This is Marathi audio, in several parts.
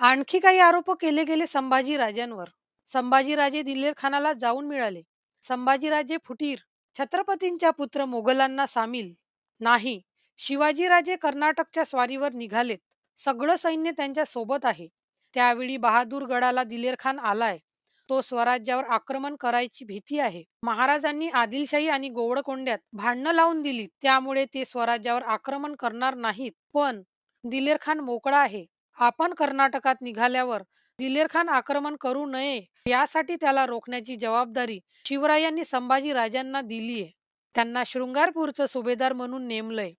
आणखी काही आरोप केले गेले संभाजीराजांवर. संभाजीराजे दिलेर खानाला जाऊन मिळाले. संभाजीराजे फुटीर, छत्रपतींच्या पुत्र मोगलांना सामील नाही. शिवाजीराजे कर्नाटकच्या स्वारीवर निघालेत. सगळं सैन्य त्यांच्या सोबत आहे. त्यावेळी बहादूरगडाला दिलेर खान आलाय. तो स्वराज्यावर आक्रमण करायची भीती आहे. महाराजांनी आदिलशाही आणि गोवळकोंड्यात भांडणं लावून दिली, त्यामुळे ते स्वराज्यावर आक्रमण करणार नाहीत. पण दिलेर खान मोकळा आहे. आपण कर्नाटकात निघाल्यावर दिलेर खान आक्रमण करू नये यासाठी त्याला रोखण्याची जबाबदारी शिवरायांनी संभाजी राजांना दिलीये. त्यांना शृंगारपूरचं सुभेदार म्हणून नेमलंय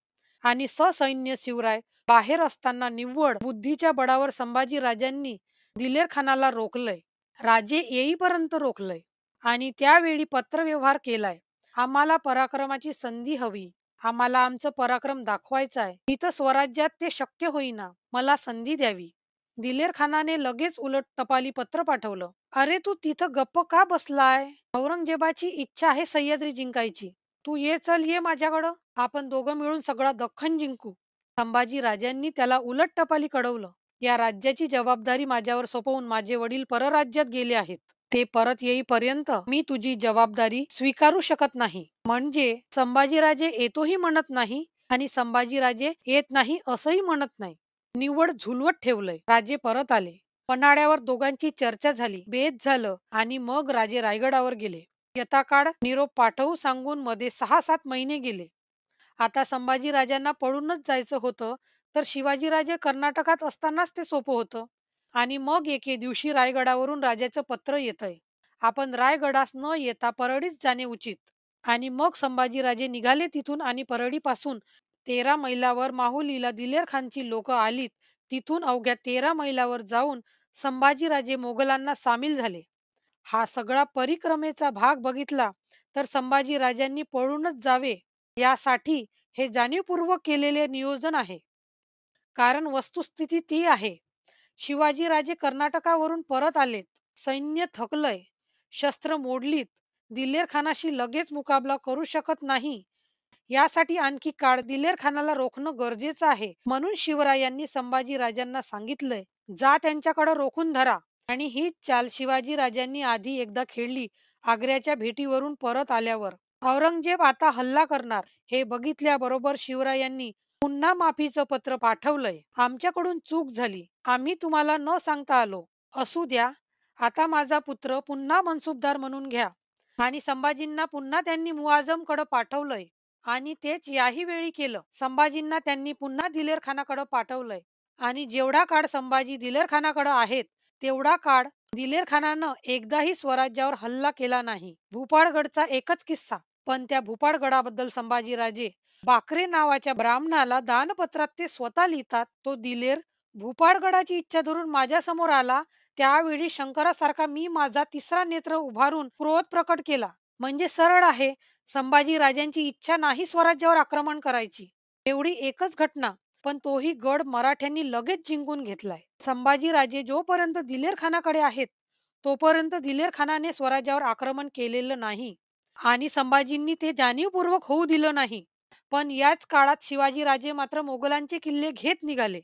आणि ससैन्य शिवराय बाहेर असताना निव्वळ बुद्धीच्या बळावर संभाजी राजांनी दिलेर खानाला रोखलंय. राजे येईपर्यंत रोखलंय आणि त्यावेळी पत्रव्यवहार केलाय. आम्हाला पराक्रमाची संधी हवी. आम्हाला आमचं पराक्रम दाखवायचं आहे. इथं स्वराज्यात ते शक्य होईना. मला संधी द्यावी. दिलेर खानाने लगेच उलट टपाली पत्र पाठवलं. अरे तू तिथं गप्प का बसलाय? औरंगजेबाची इच्छा आहे सह्याद्री जिंकायची. तू ये, चल ये माझ्याकडं. आपण दोघं मिळून सगळा दख्खन जिंकू. संभाजी राजांनी त्याला उलट टपाली कळवलं. या राज्याची जबाबदारी माझ्यावर सोपवून माझे वडील परराज्यात गेले आहेत. ते परत येईपर्यंत मी तुझी जबाबदारी स्वीकारू शकत नाही. म्हणजे संभाजीराजे येतोही म्हणत नाही आणि संभाजीराजे येत नाही असंही म्हणत नाही. निव्वळ झुलवत ठेवलंय. राजे परत आले. पन्हाळ्यावर दोघांची चर्चा झाली. बेत झालं आणि मग राजे रायगडावर गेले. यथाकाळ निरोप पाठवू सांगून मध्ये 6-7 महिने गेले. आता संभाजीराजांना पळूनच जायचं होतं, तर शिवाजीराजे कर्नाटकात असतानाच ते सोपं होतं. आणि मग एके दिवशी रायगडावरून राजाचं पत्र येतंय. आपण रायगडास न येता परळीच जाणे उचित. आणि मग संभाजीराजे निघाले तिथून आणि परळीपासून 13 मैलावर माहुलीला दिलेर खानची लोक आलीत. तिथून अवघ्या 13 मैलावर जाऊन संभाजीराजे मोगलांना सामील झाले. हा सगळा परिक्रमेचा भाग बघितला तर संभाजीराजांनी पळूनच जावे यासाठी हे जाणीवपूर्वक केलेले नियोजन आहे. कारण वस्तुस्थिती ती आहे. शिवाजीराजे कर्नाटकावरून परत आलेत. सैन्य थकलंय. शस्त्र मोडलीत. दिलेर खानाशी लगेच मुकाबला करू शकत नाही. यासाठी आणखी काळ दिलेर खानाला रोखणं गरजेचं आहे. म्हणून शिवरायांनी संभाजीराजांना सांगितलंय, जा त्यांच्याकडे रोखून धरा. आणि हीच चाल शिवाजीराजांनी आधी एकदा खेळली. आग्र्याच्या भेटीवरून परत आल्यावर औरंगजेब आता हल्ला करणार हे बघितल्याबरोबर शिवरायांनी पुन्हा माफीचं पत्र पाठवलंय. आमच्याकडून चूक झाली. आम्ही तुम्हाला न सांगता आलो. असू द्या. आता माझा पुत्र पुन्हा मनसुबदार म्हणून घ्या. आणि संभाजींना पुन्हा त्यांनी मुआझमकडे पाठवलंय. आणि तेच याही वेळी केलं. संभाजींना त्यांनी पुन्हा दिलेर खानाकडे पाठवलंय. आणि जेवढा काळ संभाजी दिलेर खानाकडे आहेत, तेवढा काळ दिलेर खानानं एकदाही स्वराज्यावर हल्ला केला नाही. भूपाळगडचा एकच किस्सा. पण त्या भूपाळगडाबद्दल संभाजीराजे बाकरे नावाच्या ब्राह्मणाला दानपत्रात ते स्वतः लिहितात. तो दिलेर भूपाळगडाची इच्छा धरून माझ्यासमोर आला. त्यावेळी शंकरासारखा मी माझा तिसरा नेत्र उभारून क्रोध प्रकट केला. म्हणजे सरळ आहे. संभाजी राजांची इच्छा नाही स्वराज्यावर आक्रमण करायची. एवढी एकच घटना. पण तोही गड मराठ्यांनी लगेच जिंकून घेतलाय. संभाजी राजे जोपर्यंत दिलेर खानाकडे आहेत, तोपर्यंत दिलेर खानाने स्वराज्यावर आक्रमण केलेलं नाही. आणि संभाजींनी ते जाणीवपूर्वक होऊ दिलं नाही. पण याच काळात शिवाजी राजे मात्र मोगलांचे किल्ले घेत निघाले.